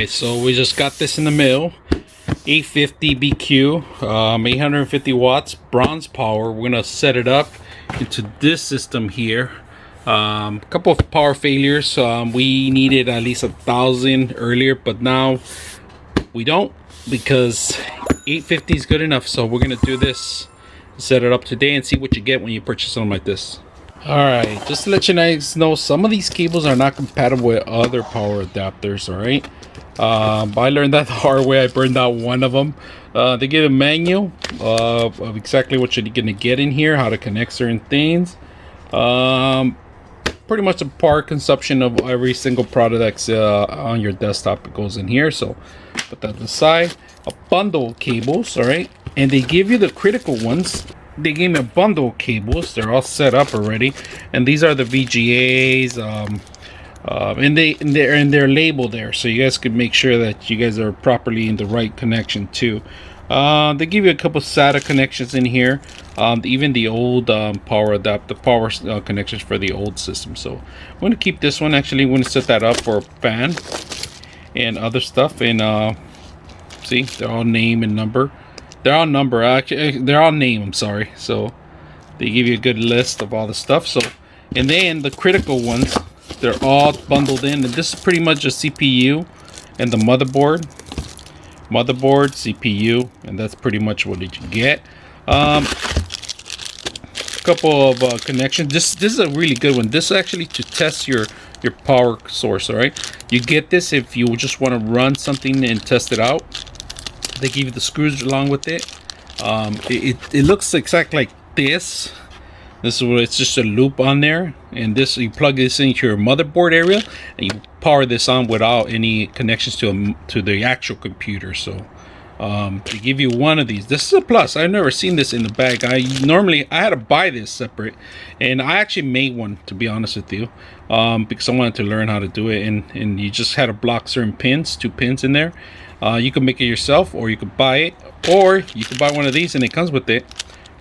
Okay, so we just got this in the mail. 850 BQ, 850 watts, bronze power. We're gonna set it up into this system here. A couple of power failures. We needed at least 1,000 earlier, but now we don't, because 850 is good enough. So we're gonna do this, set it up today, and see what you get when you purchase something like this. Alright, just to let you guys know, some of these cables are not compatible with other power adapters. Alright, but I learned that the hard way. I burned out one of them. They give a manual of exactly what you're gonna get in here, how to connect certain things. Pretty much the power consumption of every single product that's on your desktop, it goes in here. So put that aside. A bundle of cables, alright, and they give you the critical ones. They gave me a bundle of cables. They're all set up already, and these are the VGAs, and they're labeled there, so you guys can make sure that you guys are properly in the right connection too. They give you a couple SATA connections in here, even the old power connections for the old system. So I'm going to keep this one. Actually, I'm going to set that up for a fan and other stuff. And see, they're all name and number. They're all number, actually, they're all name, I'm sorry. So they give you a good list of all the stuff. So, and then the critical ones, they're all bundled in. And this is pretty much a CPU and the motherboard, CPU, and that's pretty much what you get. A couple of connections. This is a really good one. This is actually to test your power source. All right, you get this if you just want to run something and test it out. They give you the screws along with it. It looks exactly like this. This is what it's just a loop on there, and this, you plug this into your motherboard area and you power this on without any connections to the actual computer. So they give you one of these. This is a plus. I've never seen this in the bag. I had to buy this separate, and I actually made one, to be honest with you, because I wanted to learn how to do it. And you just had to block certain pins, 2 pins in there. You can make it yourself, or you could buy it, or you could buy one of these and it comes with it.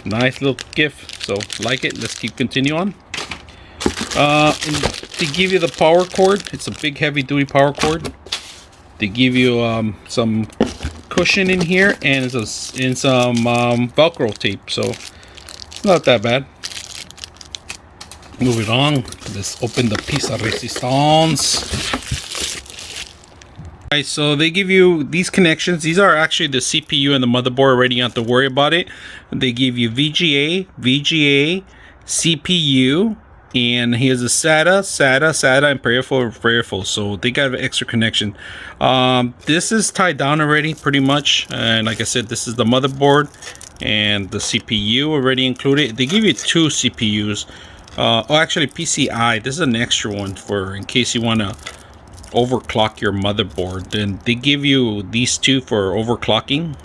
Nice little gift. So like it. Let's continue on. And to give you the power cord, it's a big heavy duty power cord. They give you some cushion in here and some Velcro tape, so it's not that bad. Moving on, let's open the piece of resistance. Alright, so they give you these connections. These are actually the CPU and the motherboard already. You don't have to worry about it. They give you VGA, CPU, and here's a SATA, and peripheral. So they got an extra connection. This is tied down already, pretty much. And like I said, this is the motherboard and the CPU already included. They give you 2 CPUs. Actually, PCI. This is an extra one for in case you want to overclock your motherboard. Then they give you these 2 for overclocking.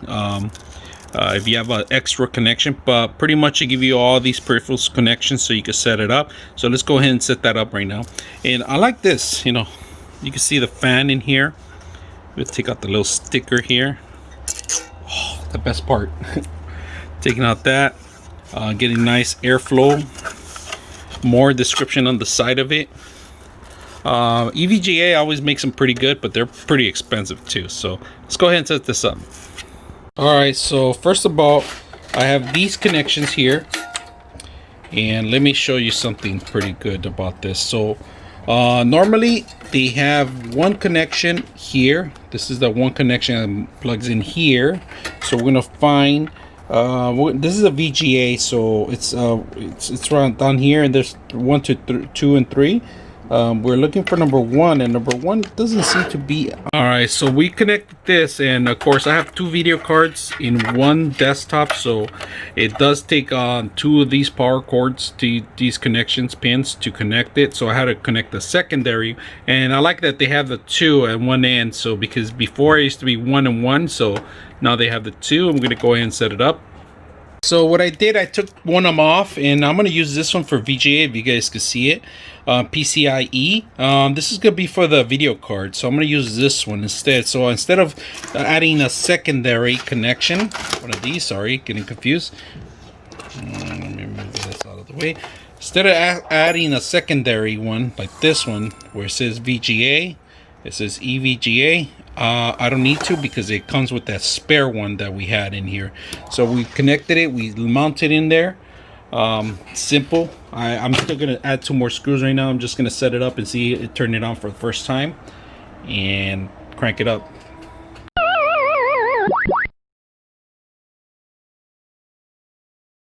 If you have an extra connection, but pretty much they give you all these peripherals connections so you can set it up. So let's go ahead and set that up right now. And I like this, you know, you can see the fan in here. We'll take out the little sticker here. Oh, the best part. Taking out that, getting nice airflow. More description on the side of it. EVGA always makes them pretty good, but they're pretty expensive too. So let's go ahead and set this up. Alright, so first of all, I have these connections here, and let me show you something pretty good about this. So normally they have one connection here. This is the one connection that plugs in here. So we're gonna find this is a VGA, so it's around down here, and there's 1, 2, and 3. We're looking for number 1, and number 1 doesn't seem to be. Alright, so we connected this, and of course I have 2 video cards in one desktop, so it does take on 2 of these power cords to these connections pins to connect it. So I had to connect the secondary, and I like that they have the 2 at one end. So because before it used to be 1 and 1, so now they have the 2. I'm gonna go ahead and set it up. So what I did, I took one of them off, and I'm going to use this one for VGA if you guys can see it. PCIe. This is going to be for the video card, so I'm going to use this one instead. So instead of adding a secondary connection, one of these, sorry, getting confused. Let me move this out of the way. Instead of adding a secondary one like this one where it says VGA, It says EVGA. I don't need to because it comes with that spare one that we had in here. So we connected it, we mounted in there. Simple. I'm still gonna add 2 more screws right now. I'm just gonna set it up and see it, turn it on for the first time and crank it up.